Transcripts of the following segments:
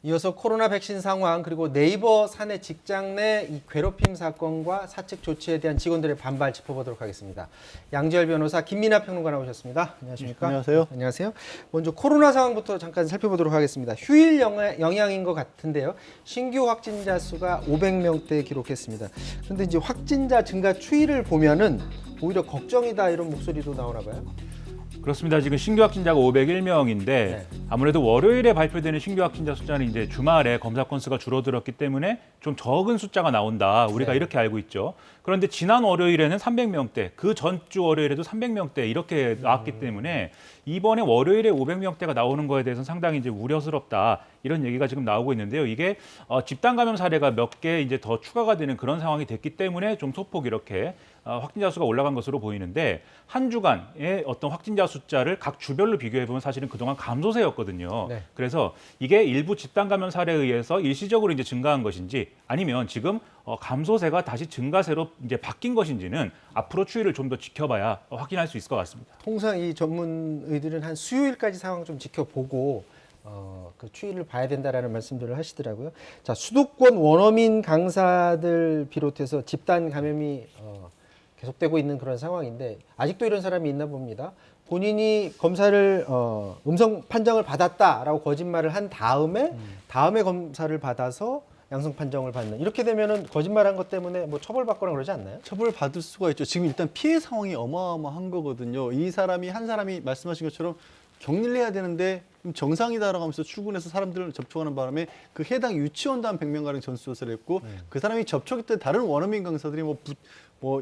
이어서 코로나 백신 상황 그리고 네이버 사내 직장 내 이 괴롭힘 사건과 사측 조치에 대한 직원들의 반발 짚어보도록 하겠습니다. 양지열 변호사, 김민하 평론가 나오셨습니다. 안녕하십니까? 안녕하세요. 안녕하세요. 먼저 코로나 상황부터 잠깐 살펴보도록 하겠습니다. 휴일 영향인 것 같은데요. 신규 확진자 수가 500명대 기록했습니다. 그런데 이제 확진자 증가 추이를 보면은 오히려 걱정이다 이런 목소리도 나오나 봐요. 그렇습니다. 지금 신규 확진자가 501명인데 네. 아무래도 월요일에 발표되는 신규 확진자 숫자는 이제 주말에 검사 건수가 줄어들었기 때문에 좀 적은 숫자가 나온다. 우리가 네. 이렇게 알고 있죠. 그런데 지난 월요일에는 300명대, 그 전주 월요일에도 300명대 이렇게 나왔기 때문에 이번에 월요일에 500명대가 나오는 거에 대해서는 상당히 이제 우려스럽다. 이런 얘기가 지금 나오고 있는데요. 이게 집단 감염 사례가 몇 개 이제 더 추가가 되는 그런 상황이 됐기 때문에 좀 소폭 이렇게 확진자 수가 올라간 것으로 보이는데 한 주간의 어떤 확진자 숫자를 각 주별로 비교해 보면 사실은 그동안 감소세였거든요. 네. 그래서 이게 일부 집단 감염 사례에 의해서 일시적으로 이제 증가한 것인지 아니면 지금 감소세가 다시 증가세로 이제 바뀐 것인지는 앞으로 추이를 좀 더 지켜봐야 확인할 수 있을 것 같습니다. 통상 이 전문의들은 한 수요일까지 상황 좀 지켜보고 그 추이를 봐야 된다라는 말씀들을 하시더라고요. 자, 수도권 원어민 강사들 비롯해서 집단 감염이 계속되고 있는 그런 상황인데 아직도 이런 사람이 있나 봅니다. 본인이 검사를 음성 판정을 받았다라고 거짓말을 한 다음에 검사를 받아서 양성 판정을 받는, 이렇게 되면은 거짓말한 것 때문에 뭐 처벌받거나 그러지 않나요? 처벌받을 수가 있죠. 지금 일단 피해 상황이 어마어마한 거거든요. 이 사람이 한 사람이 말씀하신 것처럼 격리를 해야 되는데 정상이다라고 하면서 출근해서 사람들을 접촉하는 바람에 그 해당 유치원도 한 100명가량 전수조사를 했고 그 사람이 접촉했던 다른 원어민 강사들이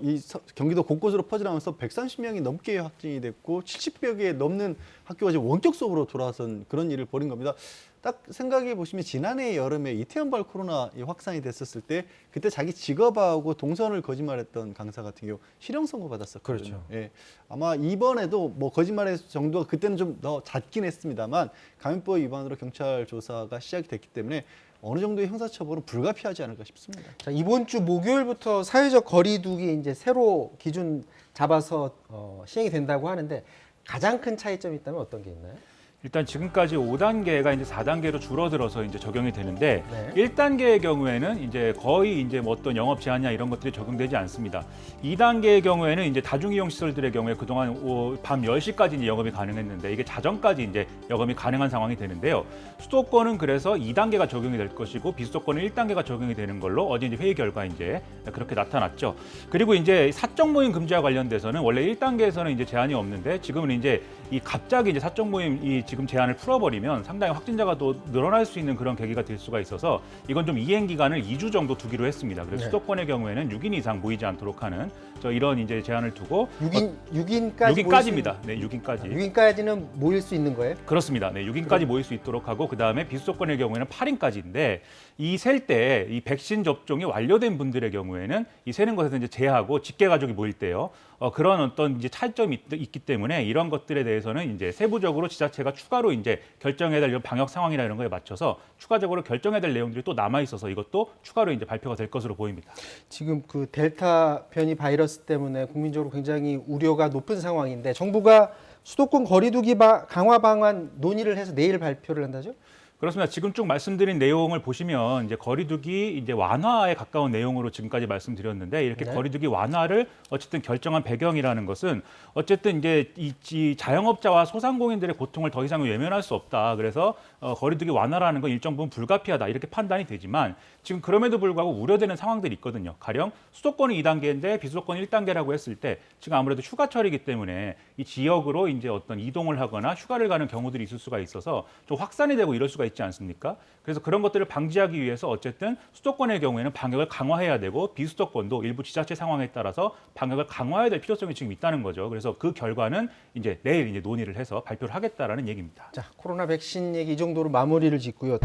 이 경기도 곳곳으로 퍼져나가면서 130명이 넘게 확진이 됐고 70여 개 넘는 학교가 지금 원격 수업으로 돌아선 그런 일을 벌인 겁니다. 딱 생각해 보시면 지난해 여름에 이태원발 코로나 확산이 됐었을 때 그때 자기 직업하고 동선을 거짓말했던 강사 같은 경우 실형 선고 받았었거든요. 그렇죠. 예. 아마 이번에도 뭐 거짓말의 정도가 그때는 좀 더 잦긴 했습니다만 감염법 위반으로 경찰 조사가 시작이 됐기 때문에 어느 정도의 형사처벌은 불가피하지 않을까 싶습니다. 자, 이번 주 목요일부터 사회적 거리두기 이제 새로 기준 잡아서 시행이 된다고 하는데 가장 큰 차이점이 있다면 어떤 게 있나요? 일단 지금까지 5단계가 이제 4단계로 줄어들어서 이제 적용이 되는데 네. 1단계의 경우에는 이제 거의 이제 뭐 어떤 영업 제한이나 이런 것들이 적용되지 않습니다. 2단계의 경우에는 이제 다중이용 시설들의 경우에 그동안 밤 10시까지 이제 영업이 가능했는데 이게 자정까지 이제 영업이 가능한 상황이 되는데요. 수도권은 그래서 2단계가 적용이 될 것이고 비수도권은 1단계가 적용이 되는 걸로 어제 이제 회의 결과 이제 그렇게 나타났죠. 그리고 이제 사적 모임 금지와 관련돼서는 원래 1단계에서는 이제 제한이 없는데 지금은 이제 이 갑자기 이제 사적 모임 지금 제한을 풀어버리면 상당히 확진자가 또 늘어날 수 있는 그런 계기가 될 수가 있어서 이건 좀 이행 기간을 2주 정도 두기로 했습니다. 그래서 네. 수도권의 경우에는 6인 이상 모이지 않도록 하는 이런 이제 제한을 두고 6인까지입니다. 네, 6인까지. 6인까지는 모일 수 있는 거예요? 그렇습니다. 네, 6인까지 모일 수 있도록 하고 그다음에 비수도권의 경우에는 8인까지인데 이 셀 때 이 백신 접종이 완료된 분들의 경우에는 이 세는 것에서 이제 제하고 직계 가족이 모일 때요. 그런 어떤 이제 차이점이 있기 때문에 이런 것들에 대해서는 이제 세부적으로 지자체가 추가로 이제 결정해야 될 이런 방역 상황이나 이런 거에 맞춰서 추가적으로 결정해야 될 내용들이 또 남아 있어서 이것도 추가로 이제 발표가 될 것으로 보입니다. 지금 그 델타 변이 바이러스 때문에 국민적으로 굉장히 우려가 높은 상황인데 정부가 수도권 거리두기 강화 방안 논의를 해서 내일 발표를 한다죠? 그렇습니다. 지금 쭉 말씀드린 내용을 보시면 이제 거리두기 이제 완화에 가까운 내용으로 지금까지 말씀드렸는데 이렇게 네. 거리두기 완화를 어쨌든 결정한 배경이라는 것은 어쨌든 이제 이 자영업자와 소상공인들의 고통을 더 이상 외면할 수 없다. 그래서 거리두기 완화라는 건 일정 부분 불가피하다 이렇게 판단이 되지만 지금 그럼에도 불구하고 우려되는 상황들이 있거든요. 가령 수도권은 2단계인데 비수도권 1단계라고 했을 때 지금 아무래도 휴가철이기 때문에 이 지역으로 이제 어떤 이동을 하거나 휴가를 가는 경우들이 있을 수가 있어서 좀 확산이 되고 이럴 수가 있지 않습니까? 그래서 그런 것들을 방지하기 위해서 어쨌든 수도권의 경우에는 방역을 강화해야 되고 비수도권도 일부 지자체 상황에 따라서 방역을 강화해야 될 필요성이 지금 있다는 거죠. 그래서 그 결과는 이제 내일 이제 논의를 해서 발표를 하겠다라는 얘기입니다. 자, 코로나 백신 얘기 이 정도로 마무리를 짓고요.